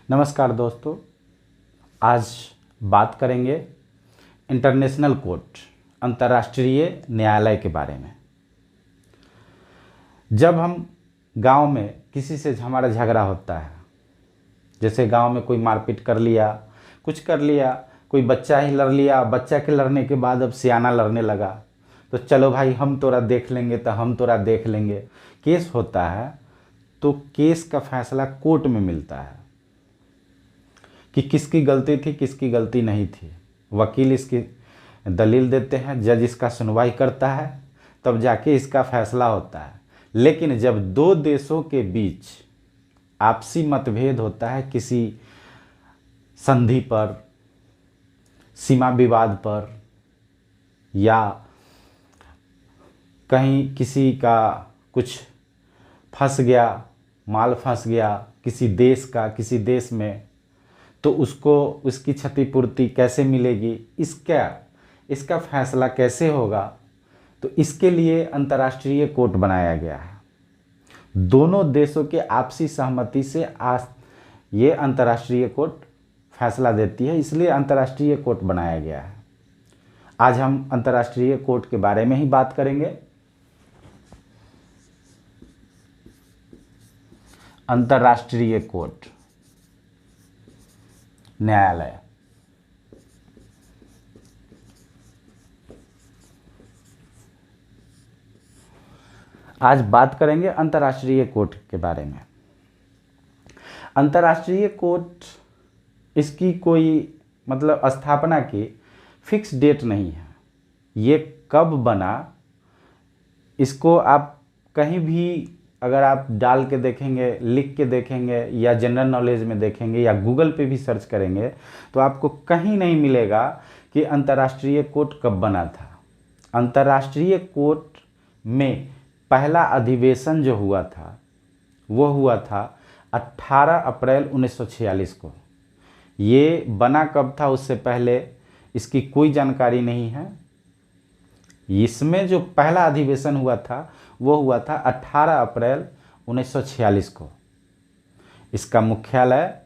नमस्कार दोस्तों, आज बात करेंगे इंटरनेशनल कोर्ट अंतर्राष्ट्रीय न्यायालय के बारे में। जब हम गांव में किसी से हमारा झगड़ा होता है, जैसे गांव में कोई मारपीट कर लिया, कुछ कर लिया, कोई बच्चा ही लड़ लिया, बच्चा के लड़ने के बाद अब सियाना लड़ने लगा, तो चलो भाई हम तोरा देख लेंगे, तो हम तोरा देख लेंगे। केस होता है तो केस का फैसला कोर्ट में मिलता है कि किसकी गलती थी, किसकी गलती नहीं थी। वकील इसकी दलील देते हैं, जज इसका सुनवाई करता है, तब जाके इसका फैसला होता है। लेकिन जब दो देशों के बीच आपसी मतभेद होता है किसी संधि पर, सीमा विवाद पर, या कहीं किसी का कुछ फंस गया, माल फंस गया किसी देश का किसी देश में, तो उसको उसकी क्षतिपूर्ति कैसे मिलेगी, इसका फैसला कैसे होगा, तो इसके लिए अंतर्राष्ट्रीय कोर्ट बनाया गया है। दोनों देशों के आपसी सहमति से ये अंतर्राष्ट्रीय कोर्ट फैसला देती है, इसलिए अंतर्राष्ट्रीय कोर्ट बनाया गया है। आज हम अंतर्राष्ट्रीय कोर्ट के बारे में ही बात करेंगे। अंतर्राष्ट्रीय कोर्ट न्यायालय आज बात करेंगे अंतर्राष्ट्रीय कोर्ट के बारे में। अंतर्राष्ट्रीय कोर्ट, इसकी कोई स्थापना की फिक्स डेट नहीं है। ये कब बना, इसको आप कहीं भी अगर आप डाल के देखेंगे, लिख के देखेंगे, या जनरल नॉलेज में देखेंगे, या गूगल पे भी सर्च करेंगे, तो आपको कहीं नहीं मिलेगा कि अंतर्राष्ट्रीय कोर्ट कब बना था। अंतर्राष्ट्रीय कोर्ट में पहला अधिवेशन जो हुआ था वो हुआ था 18 अप्रैल 1946 को। ये बना कब था उससे पहले इसकी कोई जानकारी नहीं है। इसमें जो पहला अधिवेशन हुआ था वो हुआ था 18 अप्रैल 1946 को। इसका मुख्यालय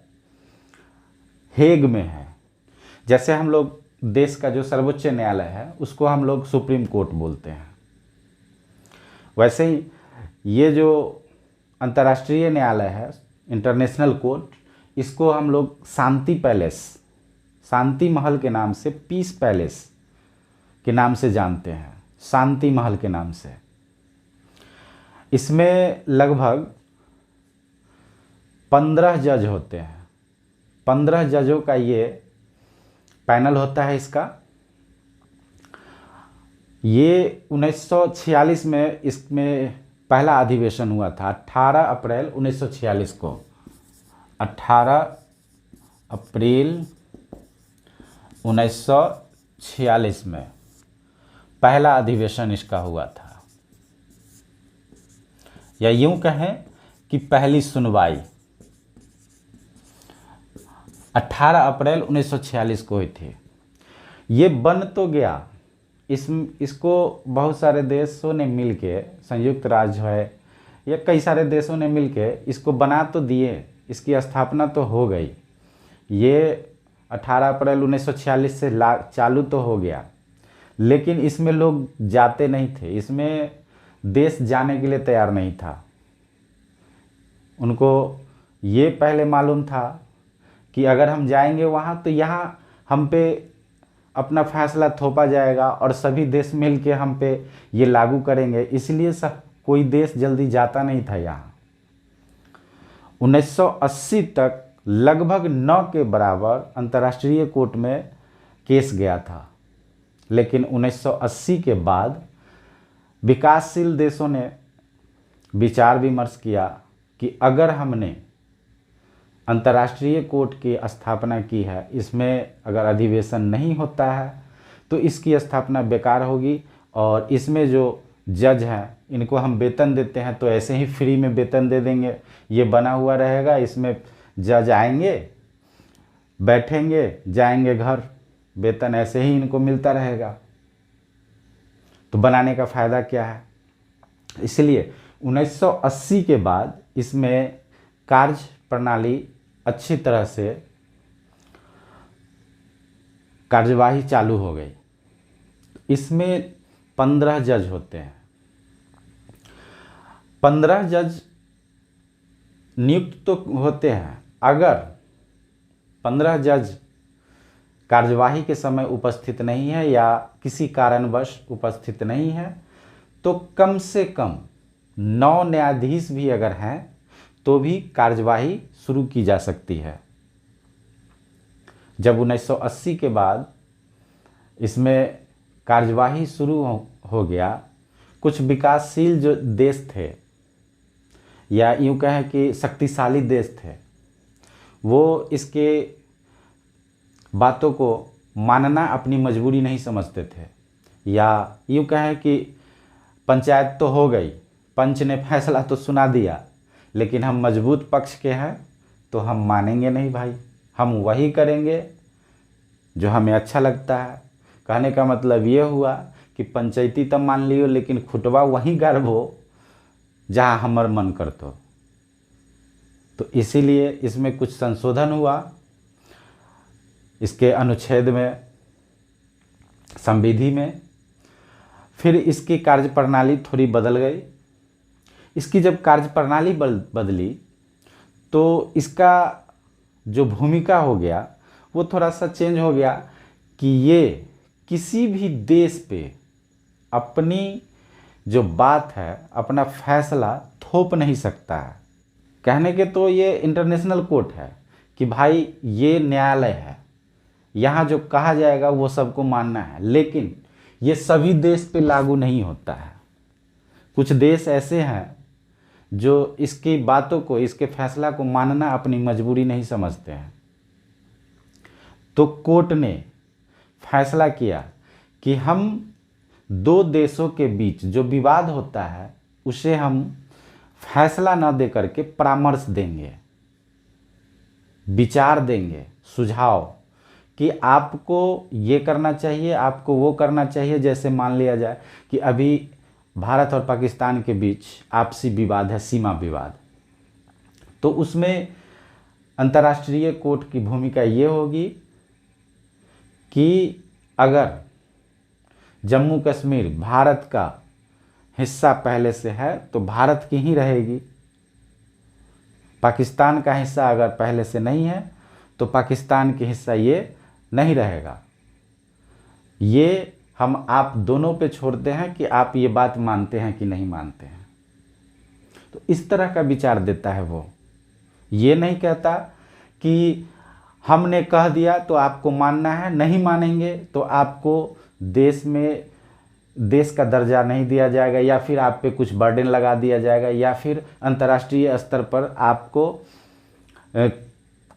हेग में है। जैसे हम लोग देश का जो सर्वोच्च न्यायालय है उसको हम लोग सुप्रीम कोर्ट बोलते हैं, वैसे ही ये जो अंतर्राष्ट्रीय न्यायालय है इंटरनेशनल कोर्ट, इसको हम लोग शांति पैलेस, शांति महल के नाम से, पीस पैलेस के नाम से जानते हैं, शांति महल के नाम से। इसमें लगभग 15 जज होते हैं। 15 जजों का ये पैनल होता है। ये 1946 में इसमें पहला अधिवेशन हुआ था, 18 अप्रैल 1946 को। 18 अप्रैल 1946 में पहला अधिवेशन इसका हुआ था, या यूं कहें कि पहली सुनवाई 18 अप्रैल 1946 को हुई थी। ये बन तो गया, इसको बहुत सारे देशों ने मिलके, संयुक्त राज्य है या कई सारे देशों ने मिलके इसको बना तो दिए, इसकी स्थापना तो हो गई। ये 18 अप्रैल 1946 से चालू तो हो गया, लेकिन इसमें लोग जाते नहीं थे। इसमें देश जाने के लिए तैयार नहीं था। उनको ये पहले मालूम था कि अगर हम जाएंगे वहाँ तो यहाँ हम पे अपना फैसला थोपा जाएगा और सभी देश मिल के हम पे ये लागू करेंगे, इसलिए कोई देश जल्दी जाता नहीं था यहाँ। 1980 तक लगभग 9 के बराबर अंतर्राष्ट्रीय कोर्ट में केस गया था, लेकिन 1980 के बाद विकासशील देशों ने विचार विमर्श किया कि अगर हमने अंतर्राष्ट्रीय कोर्ट की स्थापना की है, इसमें अगर अधिवेशन नहीं होता है तो इसकी स्थापना बेकार होगी, और इसमें जो जज हैं इनको हम वेतन देते हैं तो ऐसे ही फ्री में वेतन दे देंगे, ये बना हुआ रहेगा। इसमें जज आएंगे, बैठेंगे, जाएंगे घर, वेतन ऐसे ही इनको मिलता रहेगा, तो बनाने का फ़ायदा क्या है। इसलिए 1980 के बाद इसमें कार्य प्रणाली अच्छी तरह से कार्यवाही चालू हो गई। इसमें 15 जज होते हैं। 15 जज नियुक्त तो होते हैं। अगर 15 जज कार्यवाही के समय उपस्थित नहीं है या किसी कारणवश उपस्थित नहीं है तो कम से कम 9 न्यायाधीश भी अगर हैं तो भी कार्यवाही शुरू की जा सकती है। जब 1980 के बाद इसमें कार्यवाही शुरू हो गया, कुछ विकासशील जो देश थे या यूँ कहें कि शक्तिशाली देश थे, वो इसके बातों को मानना अपनी मजबूरी नहीं समझते थे, या यूँ कहें कि पंचायत तो हो गई, पंच ने फैसला तो सुना दिया, लेकिन हम मजबूत पक्ष के हैं तो हम मानेंगे नहीं भाई, हम वही करेंगे जो हमें अच्छा लगता है। कहने का मतलब ये हुआ कि पंचायती तब मान लियो लेकिन खुटवा वहीं गाड़बो जहाँ हमर मन करतो। तो इसीलिए इसमें कुछ संशोधन हुआ, इसके अनुच्छेद में, संविधि में। फिर इसकी कार्यप्रणाली थोड़ी बदल गई। इसकी जब कार्यप्रणाली बदली तो इसका जो भूमिका हो गया वो थोड़ा सा चेंज हो गया कि ये किसी भी देश पे अपनी जो बात है, अपना फैसला थोप नहीं सकता है। कहने के तो ये इंटरनेशनल कोर्ट है कि भाई ये न्यायालय है, यहाँ जो कहा जाएगा वो सबको मानना है, लेकिन ये सभी देश पे लागू नहीं होता है। कुछ देश ऐसे हैं जो इसकी बातों को, इसके फैसला को मानना अपनी मजबूरी नहीं समझते हैं। तो कोर्ट ने फैसला किया कि हम दो देशों के बीच जो विवाद होता है उसे हम फैसला न दे करके परामर्श देंगे, विचार देंगे, सुझाव कि आपको ये करना चाहिए, आपको वो करना चाहिए। जैसे मान लिया जाए कि अभी भारत और पाकिस्तान के बीच आपसी विवाद है, सीमा विवाद, तो उसमें अंतर्राष्ट्रीय कोर्ट की भूमिका ये होगी कि अगर जम्मू कश्मीर भारत का हिस्सा पहले से है तो भारत की ही रहेगी, पाकिस्तान का हिस्सा अगर पहले से नहीं है तो पाकिस्तान के हिस्सा ये नहीं रहेगा। ये हम आप दोनों पे छोड़ते हैं कि आप ये बात मानते हैं कि नहीं मानते हैं। तो इस तरह का विचार देता है वो। ये नहीं कहता कि हमने कह दिया तो आपको मानना है, नहीं मानेंगे तो आपको देश में देश का दर्जा नहीं दिया जाएगा, या फिर आप पे कुछ बर्डन लगा दिया जाएगा, या फिर अंतर्राष्ट्रीय स्तर पर आपको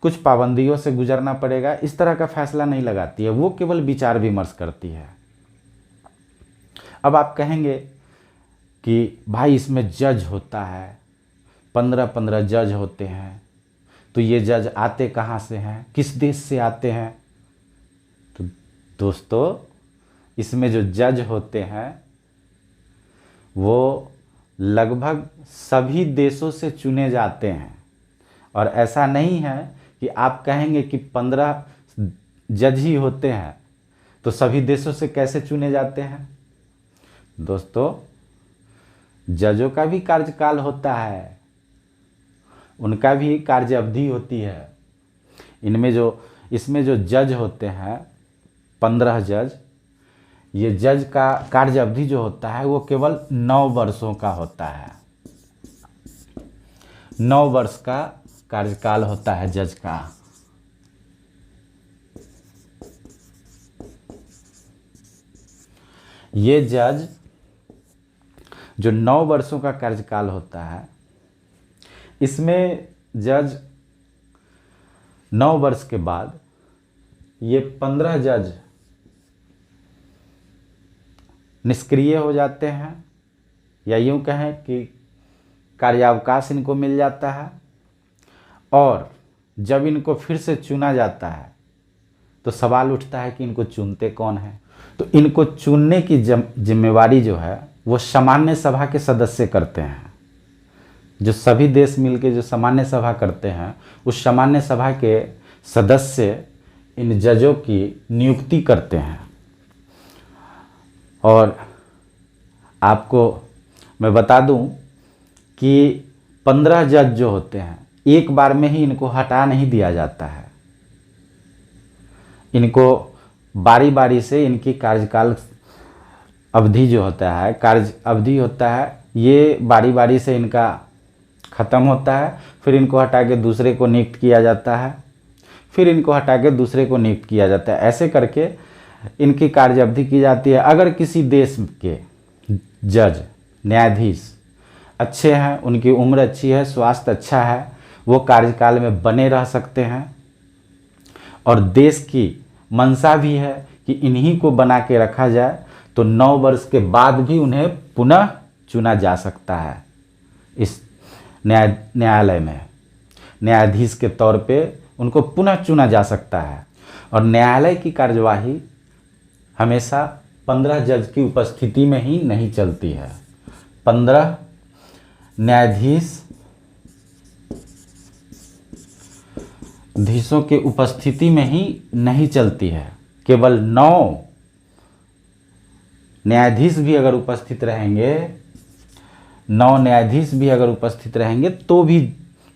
कुछ पाबंदियों से गुजरना पड़ेगा। इस तरह का फैसला नहीं लगाती है वो, केवल विचार विमर्श करती है। अब आप कहेंगे कि भाई इसमें जज होता है, 15-15 जज होते हैं, तो ये जज आते कहाँ से हैं, किस देश से आते हैं? तो दोस्तों, इसमें जो जज होते हैं वो लगभग सभी देशों से चुने जाते हैं। और ऐसा नहीं है कि आप कहेंगे कि 15 जज ही होते हैं तो सभी देशों से कैसे चुने जाते हैं? दोस्तों, जजों का भी कार्यकाल होता है, उनका भी कार्य अवधि होती है। इसमें जो जज होते हैं 15 जज, ये जज का कार्य अवधि जो होता है वो केवल 9 वर्षों का होता है। 9 वर्ष का कार्यकाल होता है जज का। ये जज जो 9 वर्षों का कार्यकाल होता है, इसमें जज 9 वर्ष के बाद ये 15 जज निष्क्रिय हो जाते हैं, या यूँ कहें कि कार्यावकाश इनको मिल जाता है। और जब इनको फिर से चुना जाता है तो सवाल उठता है कि इनको चुनते कौन है? तो इनको चुनने की जिम्मेवारी जो है वो सामान्य सभा के सदस्य करते हैं। जो सभी देश मिलके जो सामान्य सभा करते हैं, उस सामान्य सभा के सदस्य इन जजों की नियुक्ति करते हैं। और आपको मैं बता दूं कि 15 जज जो होते हैं, एक बार में ही इनको हटा नहीं दिया जाता है। इनको बारी बारी से इनकी कार्यकाल अवधि जो होता है, कार्य अवधि होता है, ये बारी बारी से इनका ख़त्म होता है। फिर इनको हटा के दूसरे को नियुक्त किया जाता है, फिर इनको हटा के दूसरे को नियुक्त किया जाता है। ऐसे करके इनकी कार्य अवधि की जाती है। अगर किसी देश के जज, न्यायाधीश अच्छे हैं, उनकी उम्र अच्छी है, स्वास्थ्य अच्छा है, वो कार्यकाल में बने रह सकते हैं। और देश की मंशा भी है कि इन्हीं को बना के रखा जाए, तो 9 वर्ष के बाद भी उन्हें पुनः चुना जा सकता है इस न्यायालय में। न्यायाधीश के तौर पे उनको पुनः चुना जा सकता है। और न्यायालय की कार्यवाही हमेशा 15 जज की उपस्थिति में ही नहीं चलती है। 15 न्यायाधीशों के उपस्थिति में ही नहीं चलती है। केवल 9 न्यायाधीश भी अगर उपस्थित रहेंगे, 9 न्यायाधीश भी अगर उपस्थित रहेंगे तो भी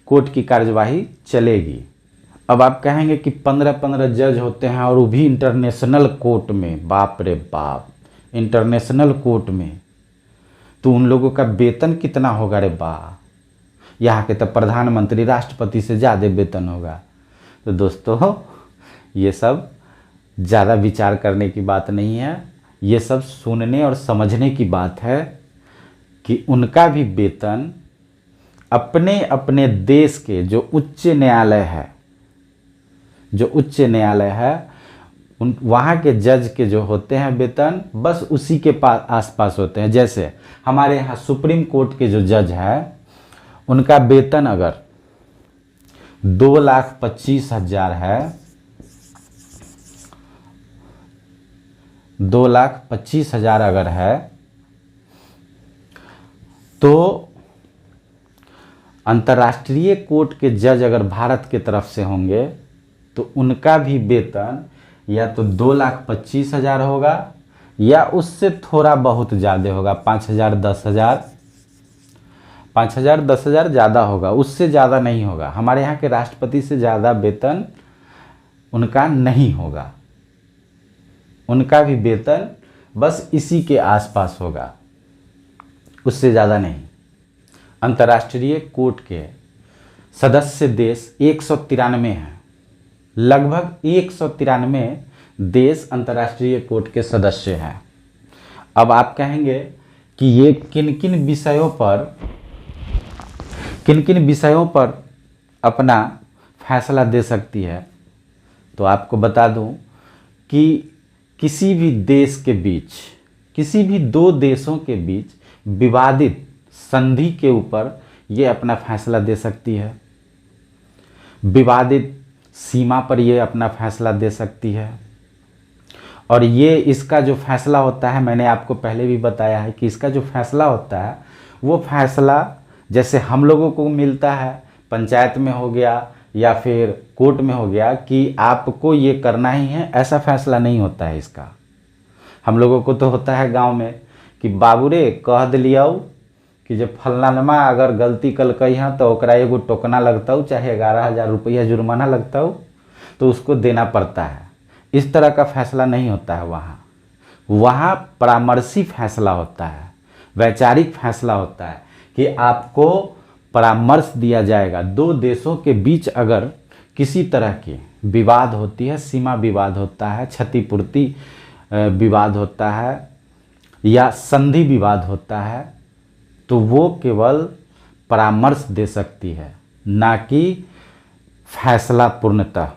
कोर्ट की कार्यवाही चलेगी। अब आप कहेंगे कि 15-15 जज होते हैं और वो भी इंटरनेशनल कोर्ट में, बाप रे बाप, इंटरनेशनल कोर्ट में, तो उन लोगों का वेतन कितना होगा रे बा। यहाँ के तो प्रधानमंत्री, राष्ट्रपति से ज़्यादा वेतन होगा। तो दोस्तों, ये सब ज़्यादा विचार करने की बात नहीं है, ये सब सुनने और समझने की बात है कि उनका भी वेतन अपने अपने देश के जो उच्च न्यायालय है, उन वहाँ के जज के जो होते हैं वेतन, बस उसी के पास आसपास होते हैं। जैसे हमारे यहाँ सुप्रीम कोर्ट के जो जज हैं, उनका वेतन अगर 2,25,000 है, 2,25,000 अगर है, तो अंतर्राष्ट्रीय कोर्ट के जज अगर भारत के तरफ से होंगे तो उनका भी वेतन या तो 2,25,000 होगा या उससे थोड़ा बहुत ज़्यादा होगा, 5,000, 10,000, 5,000, 10,000 ज़्यादा होगा, उससे ज़्यादा नहीं होगा। हमारे यहाँ के राष्ट्रपति से ज़्यादा वेतन उनका नहीं होगा। उनका भी वेतन बस इसी के आसपास होगा, उससे ज़्यादा नहीं। अंतर्राष्ट्रीय कोर्ट के सदस्य देश 193 हैं। लगभग 193 देश अंतर्राष्ट्रीय कोर्ट के सदस्य हैं। अब आप कहेंगे कि ये किन किन विषयों पर अपना फैसला दे सकती है। तो आपको बता दूं कि किसी भी देश के बीच, किसी भी 2 देशों के बीच विवादित संधि के ऊपर ये अपना फैसला दे सकती है। विवादित सीमा पर ये अपना फैसला दे सकती है। और ये इसका जो फैसला होता है, मैंने आपको पहले भी बताया है कि इसका जो फैसला होता है, वो फैसला जैसे हम लोगों को मिलता है, पंचायत में हो गया या फिर कोर्ट में हो गया कि आपको ये करना ही है, ऐसा फैसला नहीं होता है इसका। हम लोगों को तो होता है गांव में कि बाबू रे कह दिलियाऊ कि जब फलनामा अगर गलती कल कही है तो ओकरा एगो टोकना लगता हो, चाहे 11,000 रुपया जुर्माना लगता हो, तो उसको देना पड़ता है। इस तरह का फैसला नहीं होता है वहाँ परामर्शी फैसला होता है, वैचारिक फैसला होता है कि आपको परामर्श दिया जाएगा। 2 देशों के बीच अगर किसी तरह की विवाद होती है, सीमा विवाद होता है, क्षतिपूर्ति विवाद होता है या संधि विवाद होता है, तो वो केवल परामर्श दे सकती है, ना कि फैसला पूर्णतः।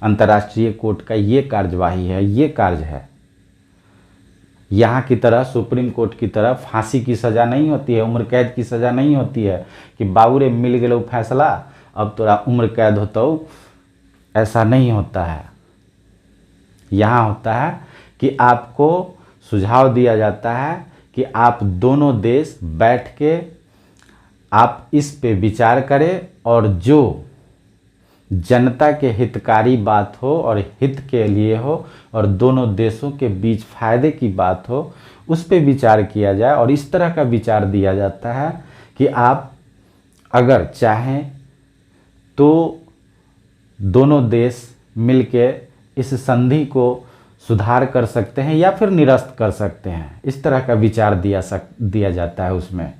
अंतर्राष्ट्रीय कोर्ट का ये कार्यवाही है, ये कार्य है। यहाँ की तरह सुप्रीम कोर्ट की तरह फांसी की सज़ा नहीं होती है, उम्र कैद की सज़ा नहीं होती है कि बाबू रे मिल गए फैसला अब तोरा उम्र कैद होता हो, ऐसा नहीं होता है। यहाँ होता है कि आपको सुझाव दिया जाता है कि आप दोनों देश बैठ के आप इस पे विचार करें और जो जनता के हितकारी बात हो और हित के लिए हो और दोनों देशों के बीच फायदे की बात हो, उस पे विचार किया जाए। और इस तरह का विचार दिया जाता है कि आप अगर चाहें तो दोनों देश मिलके इस संधि को सुधार कर सकते हैं या फिर निरस्त कर सकते हैं। इस तरह का विचार दिया जाता है उसमें।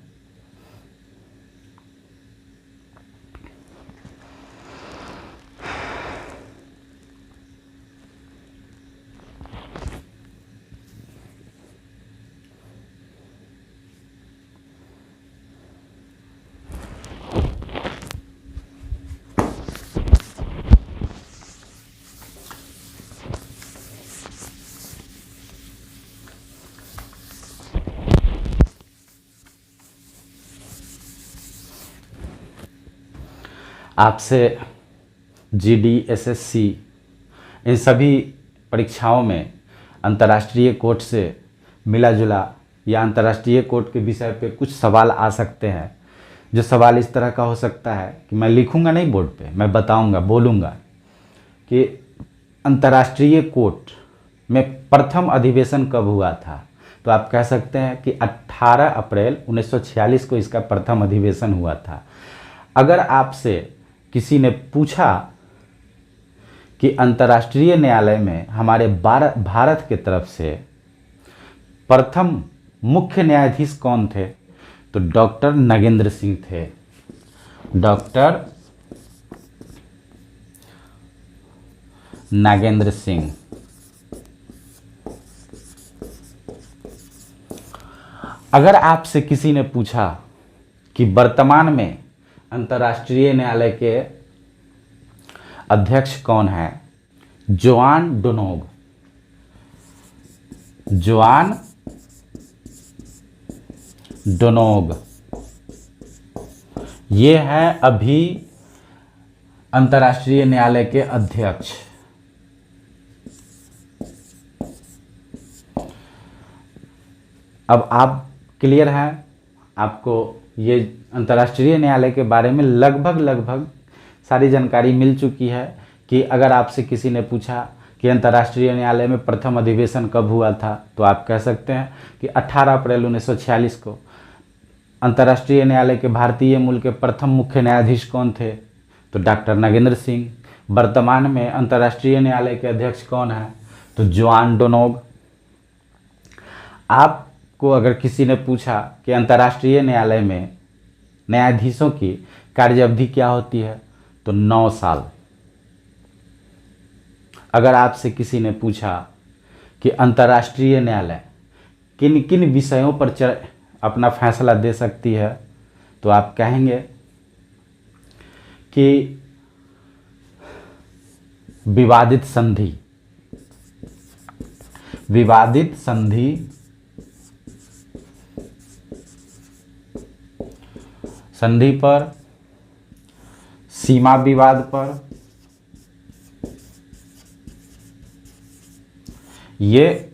आपसे जीडी, एसएससी इन सभी परीक्षाओं में अंतर्राष्ट्रीय कोर्ट से मिला जुला या अंतर्राष्ट्रीय कोर्ट के विषय पे कुछ सवाल आ सकते हैं। जो सवाल इस तरह का हो सकता है कि मैं लिखूंगा नहीं बोर्ड पे, मैं बताऊंगा, बोलूंगा कि अंतर्राष्ट्रीय कोर्ट में प्रथम अधिवेशन कब हुआ था। तो आप कह सकते हैं कि 18 अप्रैल 1946 को इसका प्रथम अधिवेशन हुआ था। अगर आपसे किसी ने पूछा कि अंतर्राष्ट्रीय न्यायालय में हमारे भारत के तरफ से प्रथम मुख्य न्यायाधीश कौन थे, तो डॉक्टर नगेंद्र सिंह थे। डॉक्टर नागेंद्र सिंह। अगर आपसे किसी ने पूछा कि वर्तमान में अंतर्राष्ट्रीय न्यायालय के अध्यक्ष कौन है, जोआन डोनोग। जोआन डोनोग ये है अभी अंतर्राष्ट्रीय न्यायालय के अध्यक्ष। अब आप क्लियर हैं, आपको ये अंतर्राष्ट्रीय न्यायालय के बारे में लगभग सारी जानकारी मिल चुकी है कि अगर आपसे किसी ने पूछा कि अंतर्राष्ट्रीय न्यायालय में प्रथम अधिवेशन कब हुआ था, तो आप कह सकते हैं कि 18 अप्रैल 1946 को। अंतर्राष्ट्रीय न्यायालय के भारतीय मूल के प्रथम मुख्य न्यायाधीश कौन थे, तो डॉक्टर नगेंद्र सिंह। वर्तमान में अंतर्राष्ट्रीय न्यायालय के अध्यक्ष कौन है, तो जोआन डोनोग। आपको अगर किसी ने पूछा कि अंतर्राष्ट्रीय न्यायालय में न्यायाधीशों की कार्य अवधि क्या होती है, तो 9 साल। अगर आपसे किसी ने पूछा कि अंतर्राष्ट्रीय न्यायालय किन किन विषयों पर अपना फैसला दे सकती है, तो आप कहेंगे कि विवादित संधि। विवादित संधि, संधि पर, सीमा विवाद पर। ये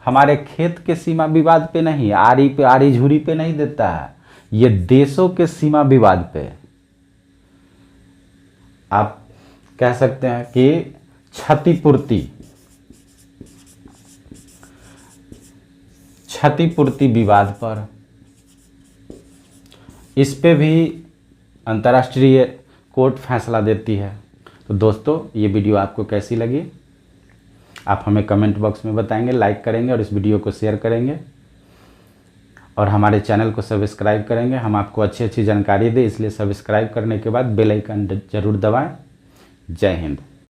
हमारे खेत के सीमा विवाद पे नहीं, आरी पे, आरी झूरी पे नहीं देता है, ये देशों के सीमा विवाद पे। आप कह सकते हैं कि क्षतिपूर्ति विवाद पर, इस पे भी अंतर्राष्ट्रीय कोर्ट फैसला देती है। तो दोस्तों, ये वीडियो आपको कैसी लगी आप हमें कमेंट बॉक्स में बताएंगे, लाइक करेंगे और इस वीडियो को शेयर करेंगे और हमारे चैनल को सब्सक्राइब करेंगे। हम आपको अच्छी अच्छी जानकारी दें, इसलिए सब्सक्राइब करने के बाद बेल आइकन जरूर दबाएं। जय हिंद।